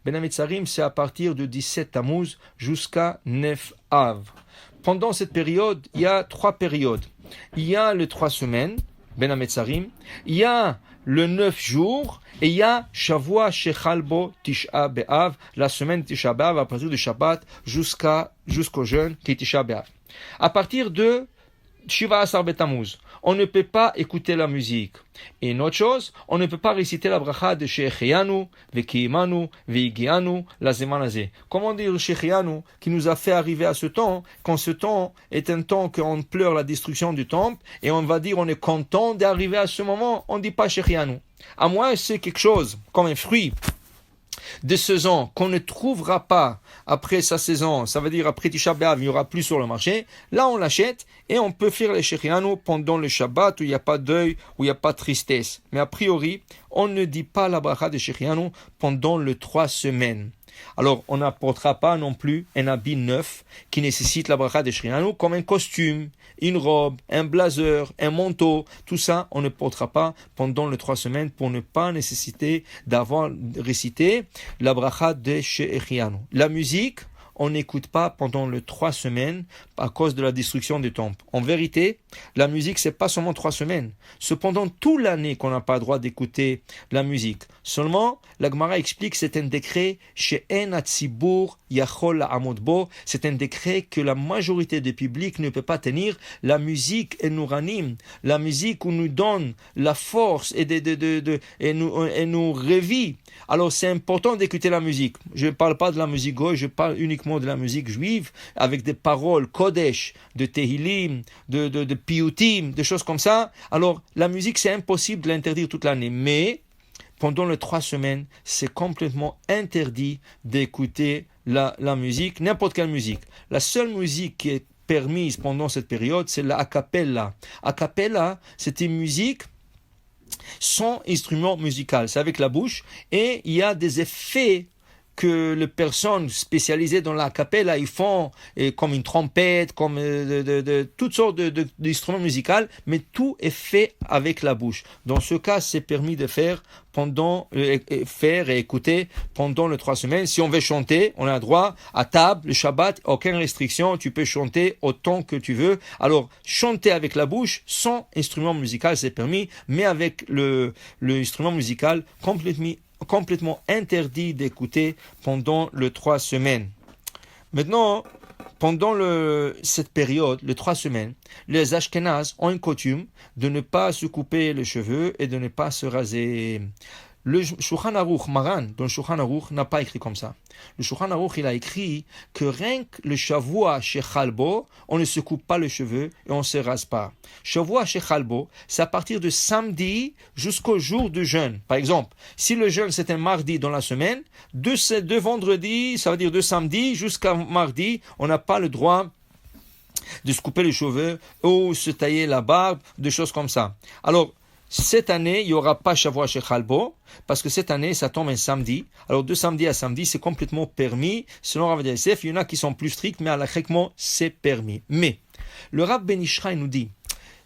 Ben Hametzarim, c'est à partir de 17 Tammuz jusqu'à 9 Av. Pendant cette période, il y a 3 périodes. Il y a les 3 semaines, Ben Hametzarim, il y a le 9 jours, et il y a Shavua Shechal Bo Tisha B'Av, la semaine Tisha B'Av, à partir du Shabbat jusqu'au jeûne qui est Tisha B'Av. À partir de Shiva Asar Betamuz, on ne peut pas écouter la musique. Et une autre chose, on ne peut pas réciter la bracha de Shechianu, Vekiimanu, Veigianu, la Zemanazé. Comment dire Shechianu qui nous a fait arriver à ce temps, quand ce temps est un temps qu'on pleure la destruction du temple, et on va dire on est content d'arriver à ce moment, on ne dit pas Shechianu. À moins c'est quelque chose comme un fruit de saison qu'on ne trouvera pas après sa saison, ça veut dire après Tisha B'Av, il n'y aura plus sur le marché, là on l'achète et on peut faire les Shechianu pendant le Shabbat où il n'y a pas de deuil, où il n'y a pas de tristesse. Mais a priori, on ne dit pas la bracha de Shechianu pendant les 3 semaines. Alors, on n'apportera pas non plus un habit neuf qui nécessite la bracha de Shechianu comme un costume, une robe, un blazer, un manteau. Tout ça, on ne portera pas pendant les 3 semaines pour ne pas nécessiter d'avoir récité la bracha de Shechianu. La musique, on n'écoute pas pendant les 3 semaines à cause de la destruction du temple. En vérité, la musique, c'est pas seulement 3 semaines. Cependant, toute l'année qu'on n'a pas le droit d'écouter la musique. Seulement, la Gemara explique que c'est un décret She'en Hatzibur Yachol La'amod Bo. C'est un décret que la majorité du public ne peut pas tenir. La musique et nous ranime, la musique où nous donne la force et nous révit. Alors, c'est important d'écouter la musique. Je ne parle pas de la musique goy, je parle uniquement de la musique juive avec des paroles Kodesh, de Tehilim, de Piyutim, des choses comme ça. Alors, la musique, c'est impossible de l'interdire toute l'année. Mais, pendant les 3 semaines, c'est complètement interdit d'écouter la musique, n'importe quelle musique. La seule musique qui est permise pendant cette période, c'est la a cappella. A cappella, c'est une musique sans instrument musical. C'est avec la bouche et il y a des effets que les personnes spécialisées dans la cappella ils font comme une trompette, comme toutes sortes d'instruments musicaux, mais tout est fait avec la bouche. Dans ce cas, c'est permis de faire et écouter pendant les 3 semaines. Si on veut chanter, on a droit à table, le Shabbat, aucune restriction, tu peux chanter autant que tu veux. Alors, chanter avec la bouche, sans instrument musical, c'est permis, mais avec l'instrument musical complètement interdit d'écouter pendant les 3 semaines. Maintenant, pendant cette période, les 3 semaines, les Ashkénazes ont une coutume de ne pas se couper les cheveux et de ne pas se raser. Le Shulchan Aruch, Maran, dans le Shulchan Aruch, n'a pas écrit comme ça. Le Shulchan Aruch, il a écrit que rien que le Shavua Shechal Bo, on ne se coupe pas les cheveux et on ne se rase pas. Shavua Shechal Bo, c'est à partir de samedi jusqu'au jour du jeûne. Par exemple, si le jeûne c'est un mardi dans la semaine, de vendredi, ça veut dire de samedi jusqu'à mardi, on n'a pas le droit de se couper les cheveux ou se tailler la barbe, des choses comme ça. Alors, cette année, il n'y aura pas Shavua Shechal Bo, parce que cette année, ça tombe un samedi. Alors, de samedi à samedi, c'est complètement permis. Selon Rav Yosef, il y en a qui sont plus stricts, mais à l'achèquement, c'est permis. Mais, le Rav Ben Ishraï nous dit,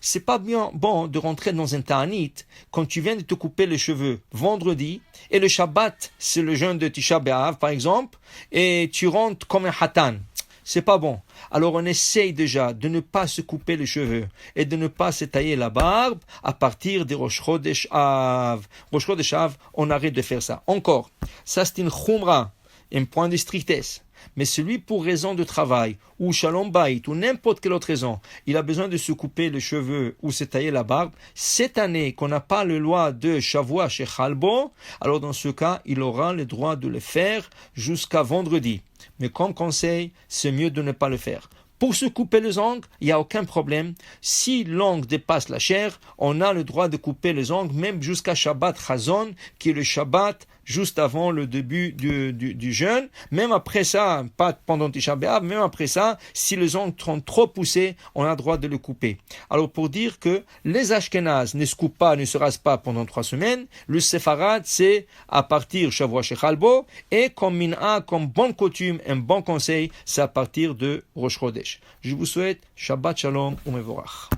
c'est pas bien bon de rentrer dans un ta'anit quand tu viens de te couper les cheveux vendredi, et le Shabbat, c'est le jeûne de Tisha B'Av, par exemple, et tu rentres comme un hatan. C'est pas bon. Alors on essaye déjà de ne pas se couper les cheveux et de ne pas se tailler la barbe à partir de Rosh Chodesh Av. Rosh Chodesh Av, on arrête de faire ça. Encore, ça c'est une chumra, un point de strictesse. Mais celui pour raison de travail, ou shalom bayit, ou n'importe quelle autre raison, il a besoin de se couper les cheveux ou se tailler la barbe, cette année qu'on n'a pas le loi de Shavua Shechal Bo, alors dans ce cas, il aura le droit de le faire jusqu'à vendredi. Mais comme conseil, c'est mieux de ne pas le faire. Pour se couper les ongles, il n'y a aucun problème. Si l'ongle dépasse la chair, on a le droit de couper les ongles, même jusqu'à Shabbat Chazon, qui est le Shabbat juste avant le début du jeûne. Même après ça, pas pendant Tisha B'Av, même après ça, si les ongles sont trop poussés, on a le droit de le couper. Alors pour dire que les Ashkénazes ne se coupent pas, ne se rasent pas pendant 3 semaines, le Séfarad, c'est à partir Shavua Shechal Bo, et comme min'a, comme bonne coutume, un bon conseil, c'est à partir de Rosh Chodesh. Je vous souhaite Shabbat Shalom ou Mevorach.